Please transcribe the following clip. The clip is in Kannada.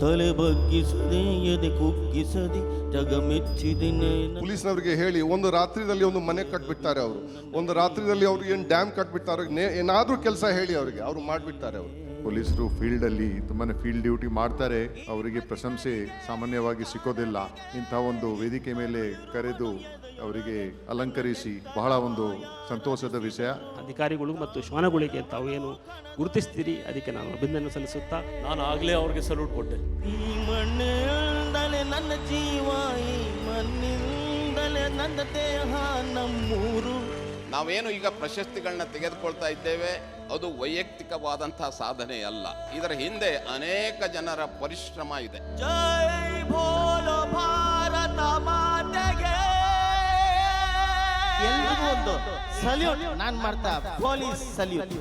ತಲೆ ಬಗ್ಗಿಸದೆ ಎದೆ ಕುಗ್ಗಿಸದೆ ಜಗ ಮೆಚ್ಚಿದಿನೇ. ಪೊಲೀಸ್ನವರಿಗೆ ಹೇಳಿ ಒಂದು ರಾತ್ರಿದಲ್ಲಿ ಒಂದು ಮನೆ ಕಟ್ಬಿಡ್ತಾರೆ ಅವರು, ಒಂದು ರಾತ್ರಿದಲ್ಲಿ ಅವ್ರಿಗೆ ಏನು ಡ್ಯಾಮ್ ಕಟ್ಬಿಡ್ತಾರೆ, ಏನಾದರೂ ಕೆಲಸ ಹೇಳಿ ಅವರಿಗೆ, ಅವರು ಮಾಡಿಬಿಡ್ತಾರೆ ಅವರು. ಪೊಲೀಸರು ಫೀಲ್ಡಲ್ಲಿ ತುಂಬಾ ಫೀಲ್ಡ್ ಡ್ಯೂಟಿ ಮಾಡ್ತಾರೆ, ಅವರಿಗೆ ಪ್ರಶಂಸೆ ಸಾಮಾನ್ಯವಾಗಿ ಸಿಕ್ಕೋದಿಲ್ಲ. ಇಂಥ ಒಂದು ವೇದಿಕೆ ಮೇಲೆ ಕರೆದು ಅವರಿಗೆ ಅಲಂಕರಿಸಿ ಬಹಳ ಒಂದು ಸಂತೋಷದ ವಿಷಯ. ಅಧಿಕಾರಿಗಳು ಮತ್ತು ಶ್ವಾನಗಳಿಗೆ ತಾವು ಏನು ಗುರುತಿಸ್ತೀರಿ, ಅದಕ್ಕೆ ನಾನು ಅಭಿನಂದನೆ ಸಲ್ಲಿಸುತ್ತಾ ನಾನು ಆಗಲೇ ಅವ್ರಿಗೆ ಸಲ್ಯೂಟ್ ಕೊಟ್ಟೆ. ಈ ಮಣ್ಣಿಂದಲೇ ನನ್ನ ಜೀವ, ಈ ಮಣ್ಣಿಂದಲೇ ನನ್ನ ದೇಹ, ನಮ್ಮೂರು. ನಾವೇನು ಈಗ ಪ್ರಶಸ್ತಿಗಳನ್ನ ತೆಗೆದುಕೊಳ್ತಾ ಇದ್ದೇವೆ, ಅದು ವೈಯಕ್ತಿಕವಾದಂತಹ ಸಾಧನೆ ಅಲ್ಲ, ಇದರ ಹಿಂದೆ ಅನೇಕ ಜನರ ಪರಿಶ್ರಮ ಇದೆ. ಜೈ ಭೋಲೋ ಭಾರತ ಮಾತೆಗೆ. ಎಲ್ರಿಗೂ ಒಂದು ಸಲ್ಯೂಟ್ ನಾನು ಮಾಡ್ತಾ, ಪೊಲೀಸ್ ಸಲ್ಯೂಟ್.